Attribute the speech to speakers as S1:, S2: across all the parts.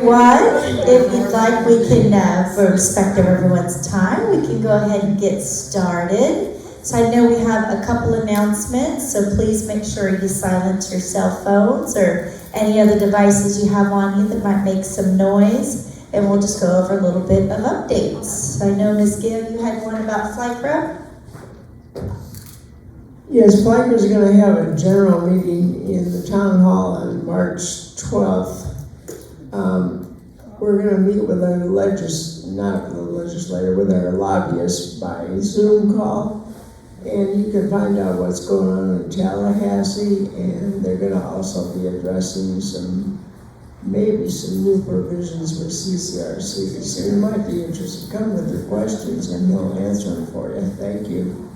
S1: everyone. If you'd like, we can, for respect of everyone's time, we can go ahead and get started. So I know we have a couple announcements, so please make sure you silence your cell phones or any other devices you have on you that might make some noise, and we'll just go over a little bit of updates. So I know, Ms. Gill, you had one about FLICRA?
S2: Yes, FLICRA is going to have a general meeting in the town hall on March 12th. We're going to meet with our with our lobbyists by Zoom call, and you can find out what's going on in Tallahassee, and they're going to also be addressing maybe some new provisions with CCRC. So you might be interested. Come with your questions, and he'll answer them for you. Thank you.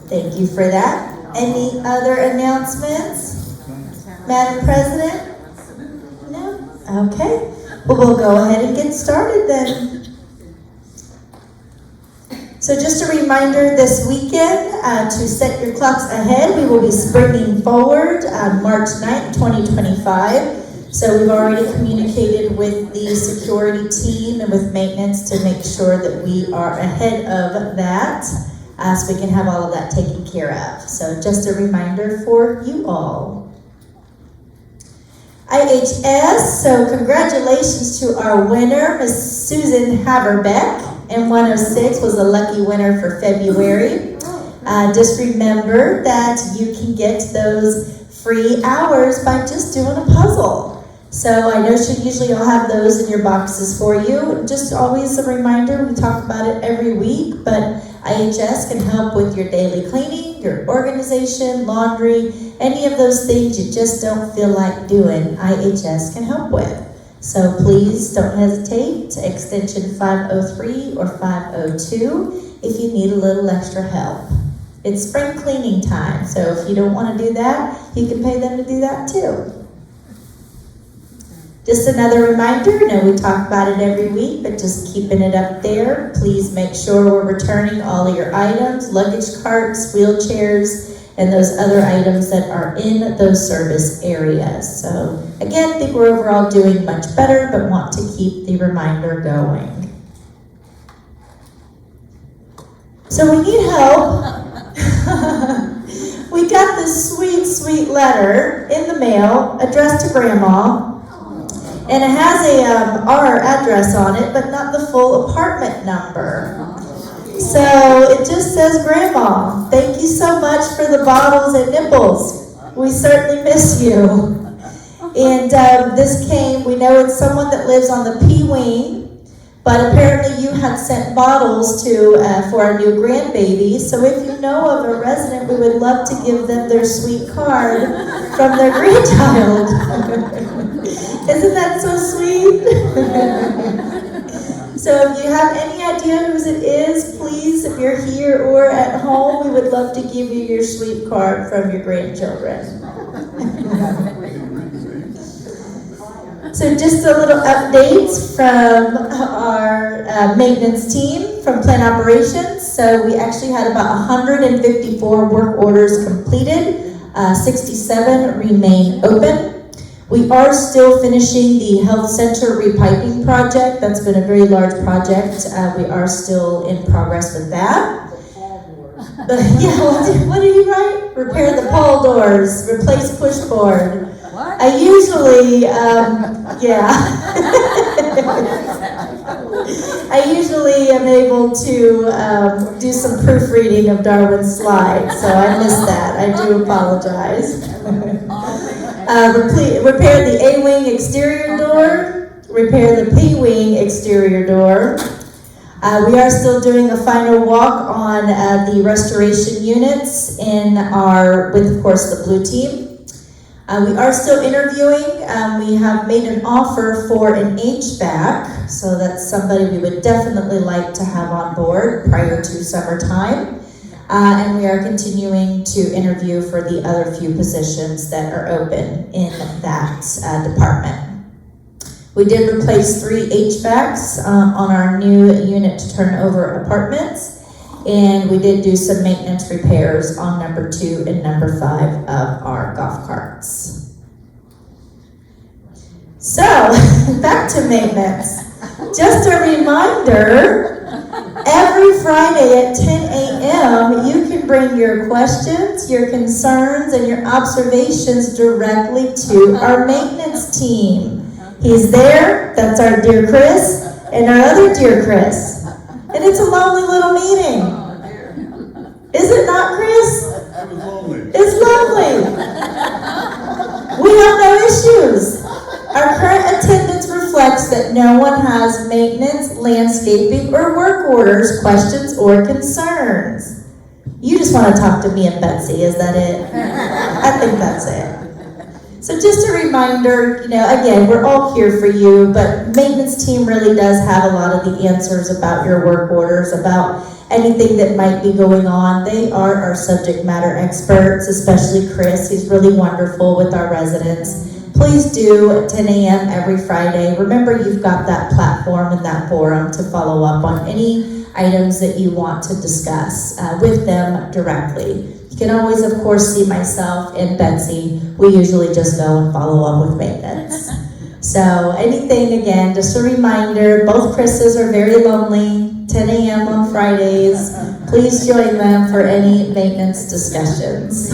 S1: Thank you for that. Any other announcements? Madam President? No? Okay. Well, we'll go ahead and get started then. So just a reminder this weekend to set your clocks ahead. We will be springing forward on March 9th, 2025. So we've already communicated with the security team and with maintenance to make sure that we are ahead of that. So we can have all of that taken care of. So just a reminder for you all. IHS, so congratulations to our winner, Ms. Susan Haverbeck, and 106 was a lucky winner for February. Just remember that you can get those free hours by just doing a puzzle. So I know usually you'll have those in your boxes for you. Just always a reminder, we talk about it every week, but IHS can help with your daily cleaning, your organization, laundry, any of those things you just don't feel like doing, IHS can help with. So please don't hesitate to extension 503 or 502 if you need a little extra help. It's spring cleaning time, so if you don't want to do that, you can pay them to do that too. Just another reminder, I know we talk about it every week, but just keeping it up there. Please make sure we're returning all of your items, luggage carts, wheelchairs, and those other items that are in those service areas. So again, I think we're overall doing much better, but want to keep the reminder going. So we need help. We got this sweet, sweet letter in the mail addressed to Grandma. And it has our address on it, but not the full apartment number. So it just says, Grandma, thank you so much for the bottles and nipples. We certainly miss you. And this came, we know it's someone that lives on the P Wing, but apparently you had sent bottles for our new grandbaby. So if you know of a resident, we would love to give them their sweet card from their grandchild. Isn't that so sweet? So if you have any idea whose it is, please, if you're here or at home, we would love to give you your sweet card from your grandchildren. So just a little updates from our maintenance team from plant operations. So we actually had about 154 work orders completed, 67 remain open. We are still finishing the health center repiping project. That's been a very large project. We are still in progress with that. What did you write? Repair the pole doors, replace pushboard.
S3: What?
S1: I usually, I usually am able to do some proofreading of Darwin's slides, so I missed that. I do apologize. Repair the A-wing exterior door, repair the P-wing exterior door. We are still doing a final walk on the restoration units with, of course, the blue team. We are still interviewing. We have made an offer for an HVAC, so that's somebody we would definitely like to have on board prior to summertime. And we are continuing to interview for the other few positions that are open in that department. We did replace 3 HVACs on our new unit to turn over apartments, and we did do some maintenance repairs on number 2 and number 5 of our golf carts. So, back to maintenance. Just a reminder, every Friday at 10 a.m., you can bring your questions, your concerns, and your observations directly to our maintenance team. He's there, that's our dear Chris, and our other dear Chris. And it's a lovely little meeting. Is it not, Chris?
S3: It was lonely.
S1: It's lovely. We have no issues. Our current attendance reflects that no one has maintenance, landscaping, or work orders, questions, or concerns. You just want to talk to me and Betsy, is that it? I think that's it. So just a reminder, again, we're all here for you, but maintenance team really does have a lot of the answers about your work orders, about anything that might be going on. They are our subject matter experts, especially Chris. He's really wonderful with our residents. Please do at 10 a.m. every Friday. Remember, you've got that platform and that forum to follow up on any items that you want to discuss with them directly. You can always, of course, see myself and Betsy. We usually just go and follow up with maintenance. So anything, again, just a reminder, both Chris's are very lonely, 10 a.m. on Fridays. Please join them for any maintenance discussions.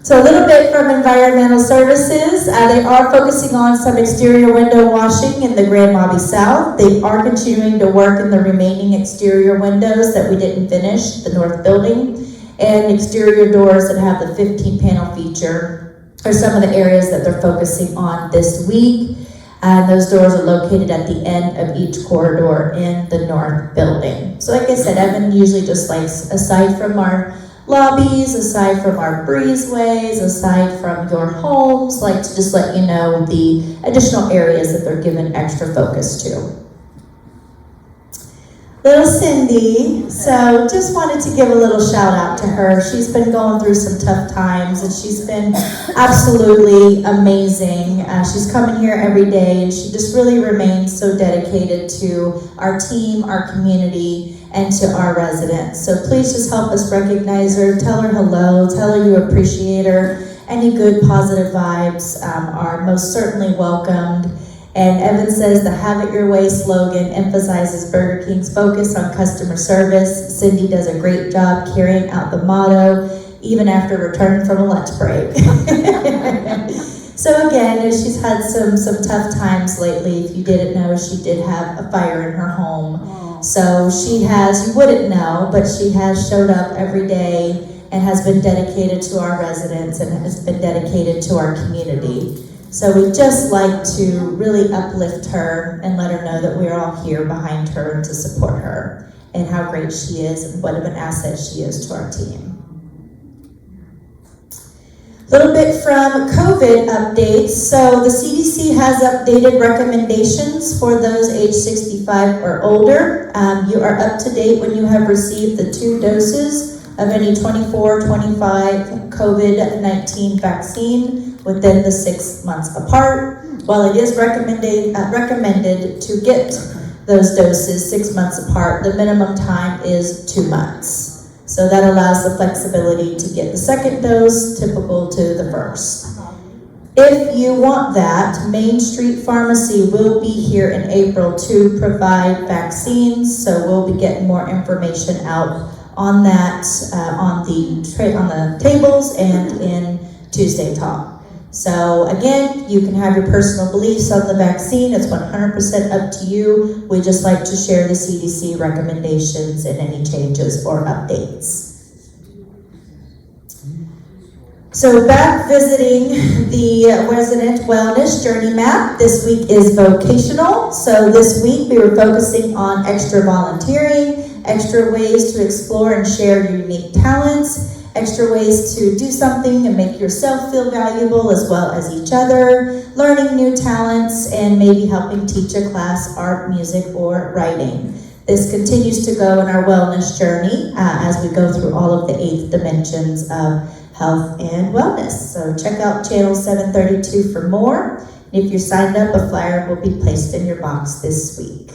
S1: So a little bit from environmental services. They are focusing on some exterior window washing in the Grand Lobby South. They are continuing to work in the remaining exterior windows that we didn't finish, the north building, and exterior doors that have the 15-panel feature are some of the areas that they're focusing on this week. And those doors are located at the end of each corridor in the north building. So like I said, Evan usually just likes, aside from our lobbies, aside from our breezeways, aside from your homes, like to just let you know the additional areas that they're given extra focus to. Little Cindy, so just wanted to give a little shout out to her. She's been going through some tough times and she's been absolutely amazing. She's coming here every day and she just really remains so dedicated to our team, our community, and to our residents. So please just help us recognize her, tell her hello, tell her you appreciate her. Any good positive vibes are most certainly welcomed. And Evan says the Have It Your Way slogan emphasizes Burger King's focus on customer service. Cindy does a great job carrying out the motto, even after returning from a lunch break. So again, she's had some tough times lately. If you didn't know, she did have a fire in her home. So she has, you wouldn't know, but she has showed up every day and has been dedicated to our residents and has been dedicated to our community. So we'd just like to really uplift her and let her know that we're all here behind her to support her and how great she is and what of an asset she is to our team. A little bit from COVID updates. So the CDC has updated recommendations for those age 65 or older. You are up to date when you have received the 2 doses of any 24-25 COVID-19 vaccine within the 6 months apart. While it is recommended to get those doses 6 months apart, the minimum time is 2 months. So that allows the flexibility to get the second dose, typical to the first. If you want that, Main Street Pharmacy will be here in April to provide vaccines, so we'll be getting more information out on that on the tables and in Tuesday Talk. So again, you can have your personal beliefs on the vaccine. It's 100% up to you. We just like to share the CDC recommendations and any changes or updates. So back visiting the resident wellness journey map. This week is vocational. So this week we were focusing on extra volunteering, extra ways to explore and share your unique talents, extra ways to do something and make yourself feel valuable as well as each other, learning new talents, and maybe helping teach a class, art, music, or writing. This continues to go in our wellness journey as we go through all of the 8 dimensions of health and wellness. So check out channel 732 for more. If you're signed up, a flyer will be placed in your box this week.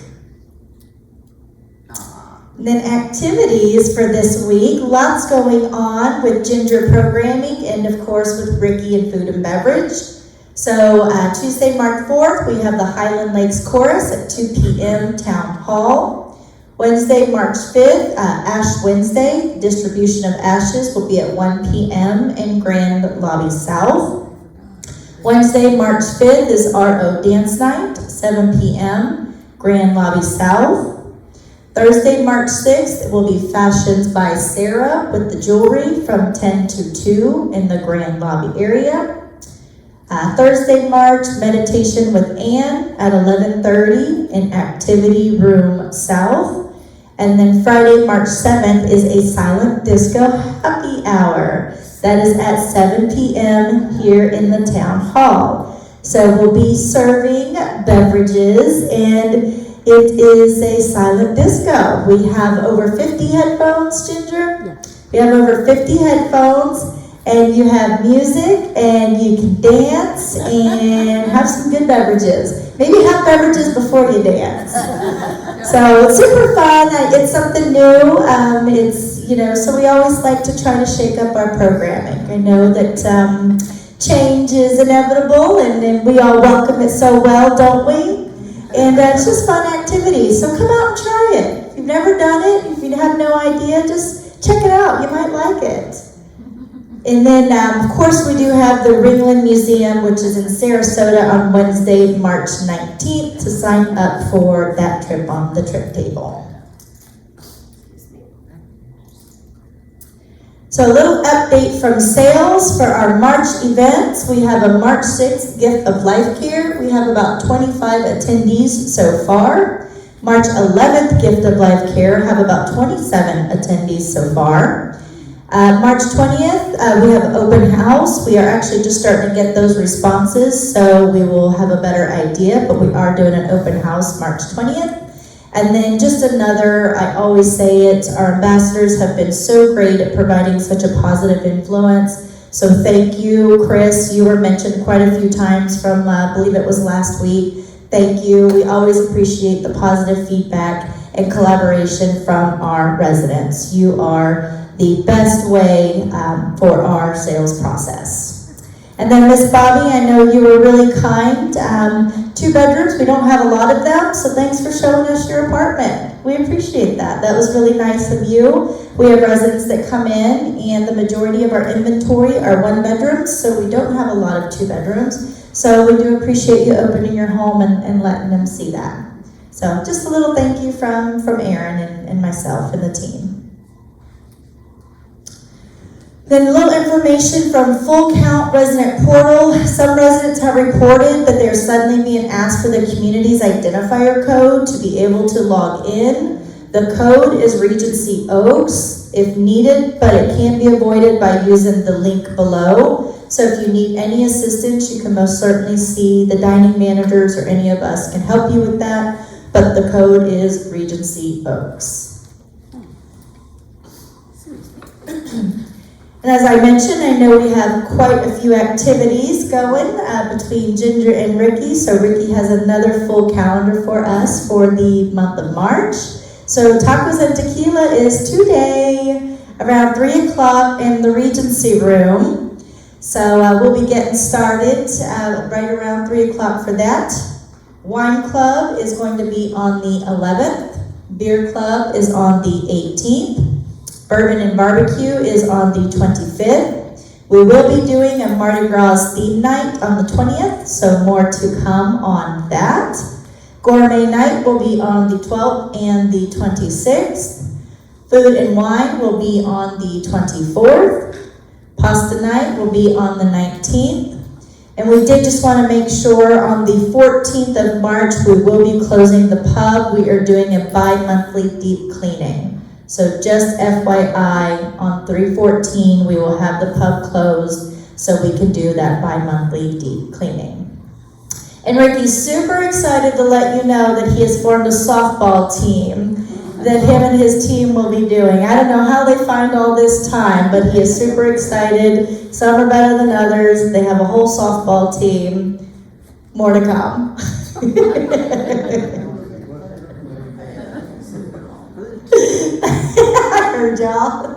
S1: And then activities for this week, lots going on with Ginger programming and of course with Ricky and food and beverage. So Tuesday, March 4th, we have the Highland Lakes Chorus at 2 p.m. Town Hall. Wednesday, March 5th, Ash Wednesday, distribution of ashes will be at 1 p.m. in Grand Lobby South. Wednesday, March 5th is RO Dance Night, 7 p.m. Grand Lobby South. Thursday, March 6th, it will be Fashions by Sarah with the jewelry from 10 to 2 in the Grand Lobby area. Thursday, March, Meditation with Ann at 11:30 in Activity Room South. And then Friday, March 7th is a silent disco happy hour. That is at 7 p.m. here in the Town Hall. So we'll be serving beverages, and it is a silent disco. We have over 50 headphones, Ginger?
S3: Yeah.
S1: We have over 50 headphones. And you have music, and you can dance, and have some good beverages. Maybe have beverages before you dance. So it's super fun. It's something new. So we always like to try to shake up our programming. I know that change is inevitable, and we all welcome it so well, don't we? And it's just fun activities. So come out and try it. If you've never done it, if you have no idea, just check it out. You might like it. And then, of course, we do have the Ringland Museum, which is in Sarasota on Wednesday, March 19th, to sign up for that trip on the trip table. So a little update from sales for our March events. We have a March 6th Gift of Life Care. We have about 25 attendees so far. March 11th Gift of Life Care have about 27 attendees so far. March 20th, we have open house. We are actually just starting to get those responses, so we will have a better idea, but we are doing an open house March 20th. And then just another, I always say it, our ambassadors have been so great at providing such a positive influence. So thank you, Chris. You were mentioned quite a few times from, I believe it was last week. Thank you. We always appreciate the positive feedback and collaboration from our residents. You are the best way for our sales process. And then Miss Bobby, I know you were really kind. 2 bedrooms, we don't have a lot of them, so thanks for showing us your apartment. We appreciate that. That was really nice of you. We have residents that come in, and the majority of our inventory are 1 bedrooms, so we don't have a lot of 2 bedrooms. So we do appreciate you opening your home and letting them see that. So just a little thank you from Aaron and myself and the team. Then a little information from Full Count Resident Portal. Some residents have reported that they're suddenly being asked for the community's identifier code to be able to log in. The code is Regency Oaks if needed, but it can be avoided by using the link below. So if you need any assistance, you can most certainly see the dining managers or any of us can help you with that, but the code is Regency Oaks. And as I mentioned, I know we have quite a few activities going between Ginger and Ricky. So Ricky has another full calendar for us for the month of March. So Tacos and Tequila is today around 3 o'clock in the Regency Room. So we'll be getting started right around 3 o'clock for that. Wine Club is going to be on the 11th. Beer Club is on the 18th. Bourbon and Barbecue is on the 25th. We will be doing a Mardi Gras theme night on the 20th, so more to come on that. Gourmet Night will be on the 12th and the 26th. Food and Wine will be on the 24th. Pasta Night will be on the 19th. And we did just want to make sure on the 14th of March, we will be closing the pub. We are doing a bi-monthly deep cleaning. So just FYI, on 3/14, we will have the pub closed so we can do that bi-monthly deep cleaning. And Ricky's super excited to let you know that he has formed a softball team that him and his team will be doing. I don't know how they find all this time, but he is super excited. Some are better than others. They have a whole softball team. More to come. I heard y'all.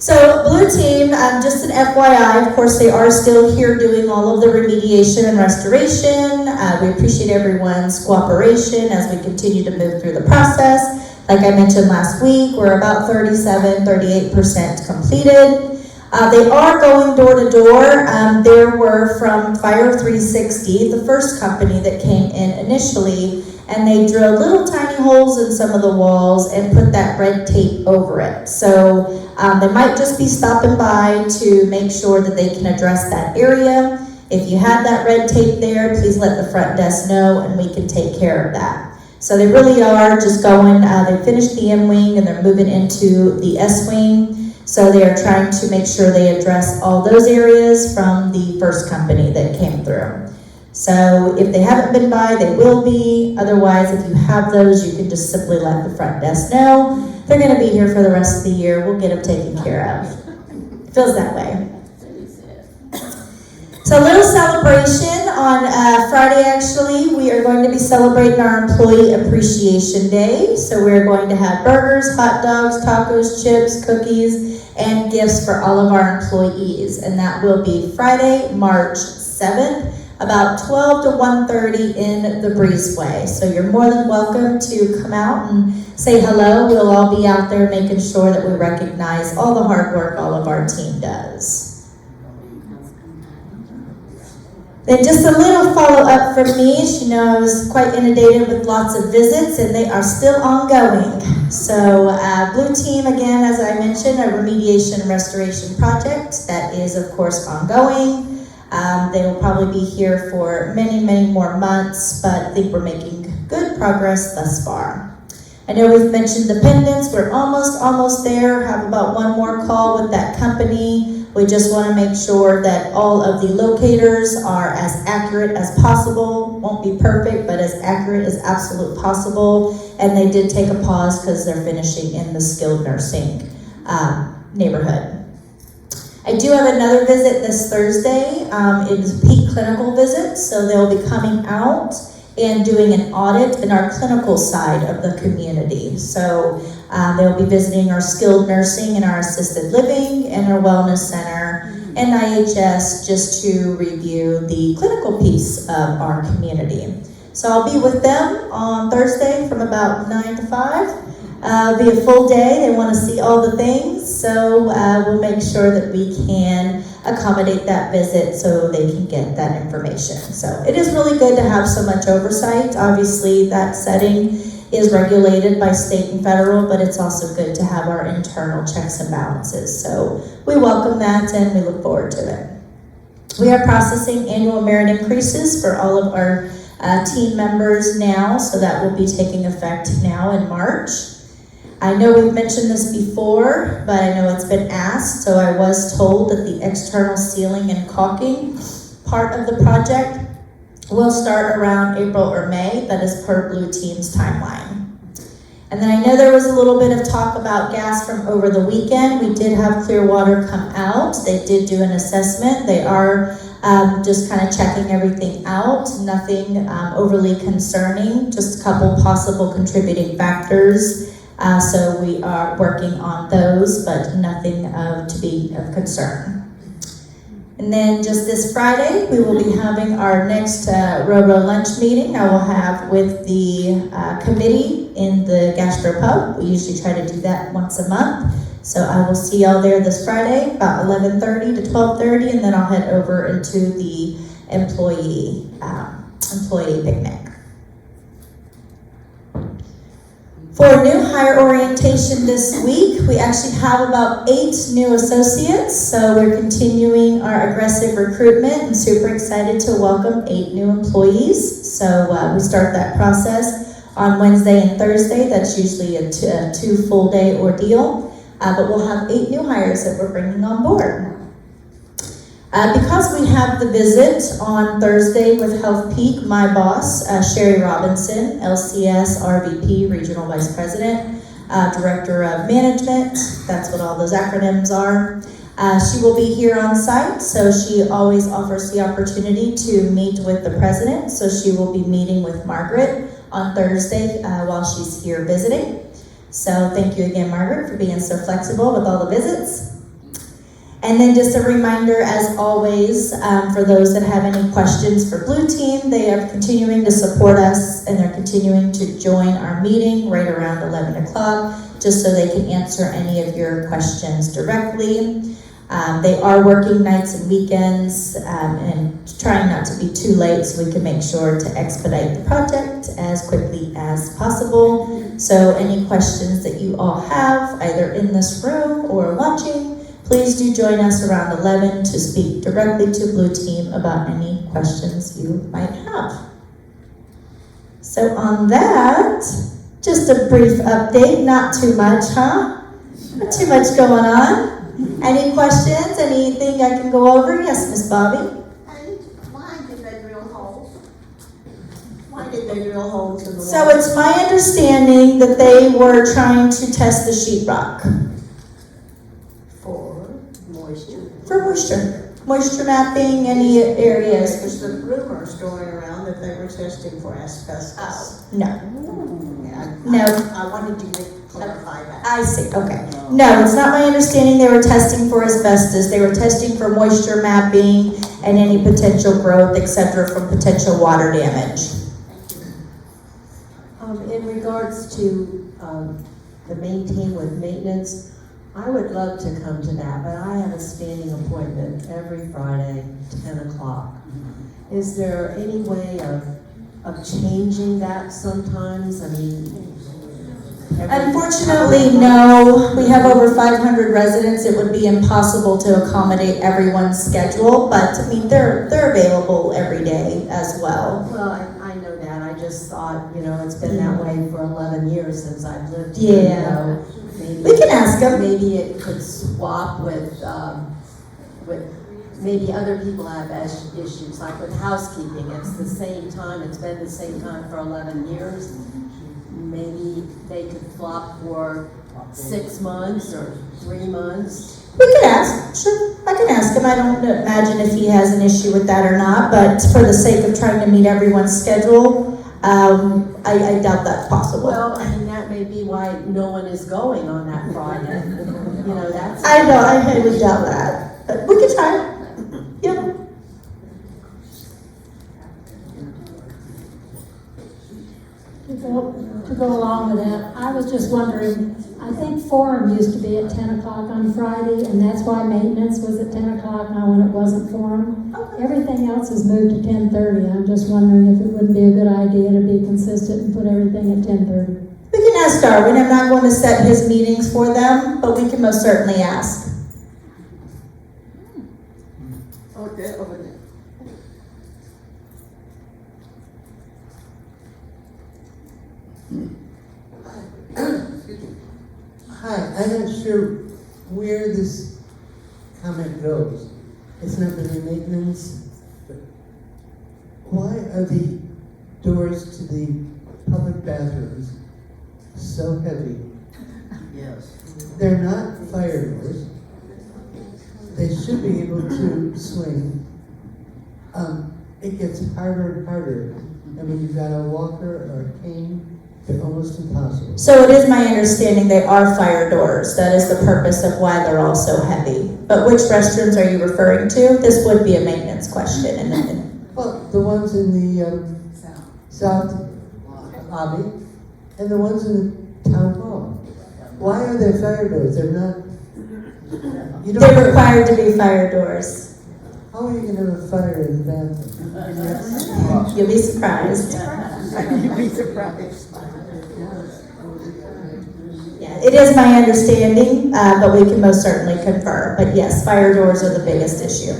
S1: So Blue Team, just an FYI, of course, they are still here doing all of the remediation and restoration. We appreciate everyone's cooperation as we continue to move through the process. Like I mentioned last week, we're about 38% completed. They are going door to door. There were from Fire 360, the first company that came in initially, and they drilled little tiny holes in some of the walls and put that red tape over it. So they might just be stopping by to make sure that they can address that area. If you have that red tape there, please let the front desk know and we can take care of that. So they really are just going, they finished the M wing and they're moving into the S wing. So they are trying to make sure they address all those areas from the first company that came through. So if they haven't been by, they will be. Otherwise, if you have those, you can just simply let the front desk know. They're going to be here for the rest of the year. We'll get them taken care of. Feels that way. So a little celebration on Friday, actually. We are going to be celebrating our Employee Appreciation Day. So we're going to have burgers, hot dogs, tacos, chips, cookies, and gifts for all of our employees. And that will be Friday, March 7th, about 12 to 1:30 in the Breezeway. So you're more than welcome to come out and say hello. We'll all be out there making sure that we recognize all the hard work all of our team does. Then just a little follow-up from me. She knows quite inundated with lots of visits, and they are still ongoing. So Blue Team, again, as I mentioned, a remediation and restoration project that is, of course, ongoing. They will probably be here for many, many more months, but I think we're making good progress thus far. I know we've mentioned dependents. We're almost there. Have about one more call with that company. We just want to make sure that all of the locators are as accurate as possible. Won't be perfect, but as accurate as absolutely possible. And they did take a pause because they're finishing in the skilled nursing neighborhood. I do have another visit this Thursday. It is a peak clinical visit, so they'll be coming out and doing an audit in our clinical side of the community. So they'll be visiting our skilled nursing and our assisted living and our wellness center and IHS just to review the clinical piece of our community. So I'll be with them on Thursday from about 9 to 5. It'll be a full day. They want to see all the things, so we'll make sure that we can accommodate that visit so they can get that information. So it is really good to have so much oversight. Obviously, that setting is regulated by state and federal, but it's also good to have our internal checks and balances. So we welcome that and we look forward to it. We are processing annual merit increases for all of our team members now, so that will be taking effect now in March. I know we've mentioned this before, but I know it's been asked, so I was told that the external sealing and caulking part of the project will start around April or May. That is per Blue Team's timeline. And then I know there was a little bit of talk about gas from over the weekend. We did have Clearwater come out. They did do an assessment. They are just kind of checking everything out. Nothing overly concerning, just a couple possible contributing factors. So we are working on those, but nothing to be of concern. And then just this Friday, we will be having our next Robo lunch meeting. I will have with the committee in the Gastropub. We usually try to do that once a month. So I will see y'all there this Friday, about 11:30 to 12:30, and then I'll head over into the employee picnic. For new hire orientation this week, we actually have about 8 new associates, so we're continuing our aggressive recruitment and super excited to welcome 8 new employees. So we start that process on Wednesday and Thursday. That's usually a 2 full day ordeal, but we'll have 8 new hires that we're bringing on board. Because we have the visit on Thursday with Health Peak, my boss, Sherry Robinson, LCS RVP, Regional Vice President, Director of Management, that's what all those acronyms are. She will be here on site, so she always offers the opportunity to meet with the President, so she will be meeting with Margaret on Thursday while she's here visiting. So thank you again, Margaret, for being so flexible with all the visits. And then just a reminder, as always, for those that have any questions for Blue Team, they are continuing to support us and they're continuing to join our meeting right around 11 o'clock, just so they can answer any of your questions directly. They are working nights and weekends and trying not to be too late so we can make sure to expedite the project as quickly as possible. So any questions that you all have, either in this room or watching, please do join us around 11 to speak directly to Blue Team about any questions you might have. So on that, just a brief update, not too much, huh? Not too much going on. Any questions? Anything I can go over? Yes, Miss Bobby.
S3: And why did they drill holes? Why did they drill holes in the wall?
S1: So it's my understanding that they were trying to test the sheetrock
S3: For moisture.
S1: for moisture mapping, any areas.
S3: There's the rumors going around that they were testing for asbestos.
S1: No,
S3: Yeah,
S1: No.
S3: I wanted you to clarify that.
S1: I see, okay. No, it's not my understanding they were testing for asbestos. They were testing for moisture mapping and any potential growth, etc., from potential water damage.
S4: In regards to the maintain with maintenance, I would love to come to that, but I have a standing appointment every Friday, 10 o'clock. Is there any way of changing that sometimes? I mean,
S1: Unfortunately, no. We have over 500 residents. It would be impossible to accommodate everyone's schedule, but I mean, they're available every day as well.
S4: Well, I know that. I just thought, it's been that way for 11 years since I've lived here.
S1: Yeah.
S4: Maybe,
S1: We can ask them.
S4: maybe it could swap with maybe other people have issues, like with housekeeping. It's the same time. It's been the same time for 11 years. Maybe they could flop for 6 months or 3 months.
S1: We can ask, sure, I can ask him. I don't imagine if he has an issue with that or not, but for the sake of trying to meet everyone's schedule, I doubt that's possible.
S4: Well, I mean, that may be why no one is going on that Friday. That's.
S1: I know, I highly doubt that, but we can try. Yeah.
S5: To go along with that, I was just wondering, I think Forum used to be at 10 o'clock on Friday, and that's why maintenance was at 10 o'clock now when it wasn't Forum. Everything else is moved to 10:30. I'm just wondering if it wouldn't be a good idea to be consistent and put everything at 10:30.
S1: We can ask Darwin. I'm not going to set his meetings for them, but we can most certainly ask.
S3: Okay, over there.
S6: Hi, I'm not sure where this comment goes. It's not really maintenance, but why are the doors to the public bathrooms so heavy?
S3: Yes.
S6: They're not fire doors. They should be able to swing. It gets harder and harder, and when you've got a walker or a cane, they're almost impossible.
S1: So it is my understanding they are fire doors. That is the purpose of why they're all so heavy. But which restrooms are you referring to? This would be a maintenance question. And then,
S6: Well, the ones in the south lobby and the ones in the town hall. Why are there fire doors? They're not. You don't.
S1: they're required to be fire doors.
S6: How are you going to have a fire in the bathroom?
S1: You'll be surprised.
S3: You'd be surprised.
S1: Yeah, it is my understanding, but we can most certainly confirm. But yes, fire doors are the biggest issue.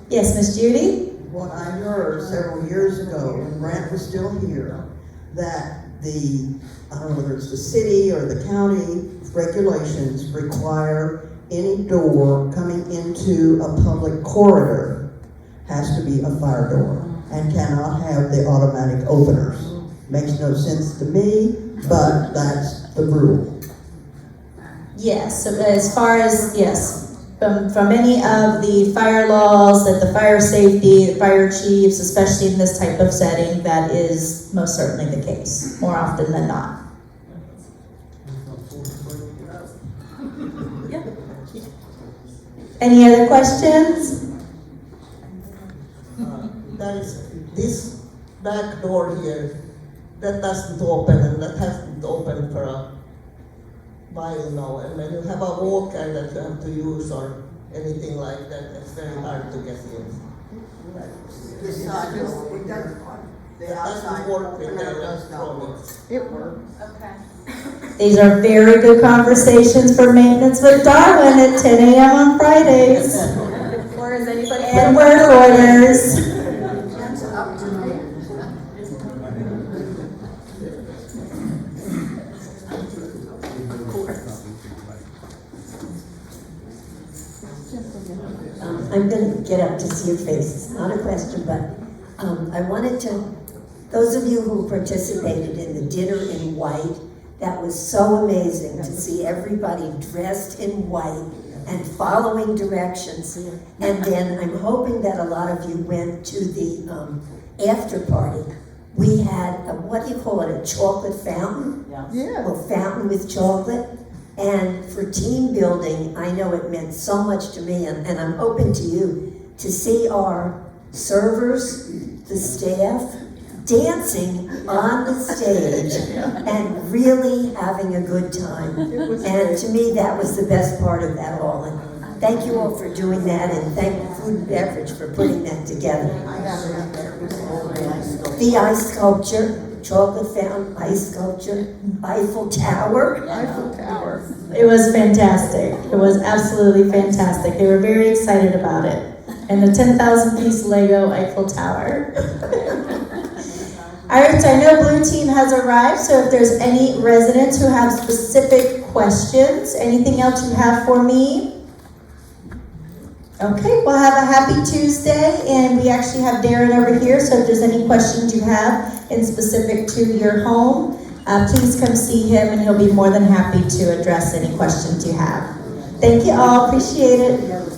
S1: Yes, Miss Judy?
S7: What I heard several years ago, when Brant was still here, that I don't know whether it's the city or the county regulations require any door coming into a public corridor has to be a fire door and cannot have the automatic openers. Makes no sense to me, but that's the rule.
S1: Yes, so as far as, yes. from any of the fire laws, that the fire safety, the fire chiefs, especially in this type of setting, that is most certainly the case, more often than not. Any other questions?
S8: That is, this back door here, that doesn't open and that hasn't opened for a while now. And when you have a walker that you have to use or anything like that, it's very hard to get in.
S3: The side door, the
S8: That
S3: outside
S8: doesn't work with
S3: door
S8: the
S3: does not work.
S8: electronics.
S3: It works.
S9: Okay.
S1: These are very good conversations for maintenance with Darwin at 10 a.m. on Fridays.
S9: Or is anybody?
S1: And work orders.
S3: That's up to me.
S10: I'm gonna get up to see your faces, not a question, but I wanted to, those of you who participated in the dinner in white, that was so amazing to see everybody dressed in white and following directions. And then I'm hoping that a lot of you went to the after party. We had, what do you call it, a chocolate fountain?
S3: Yeah.
S10: A fountain with chocolate. And for team building, I know it meant so much to me, and I'm open to you to see our servers, the staff, dancing on the stage and really having a good time. And to me, that was the best part of that all. And thank you all for doing that, and thank Food and Beverage for putting that together.
S3: I have it up there. It was very nice.
S10: The ice sculpture, chocolate fountain, ice sculpture, Eiffel Tower.
S3: Eiffel Tower.
S1: It was fantastic. It was absolutely fantastic. They were very excited about it. And the 10,000-piece Lego Eiffel Tower. All right, I know Blue Team has arrived, so if there's any residents who have specific questions, anything else you have for me? Okay, well, have a happy Tuesday, and we actually have Darren over here, so if there's any questions you have in specific to your home, please come see him, and he'll be more than happy to address any questions you have. Thank you all, appreciate it.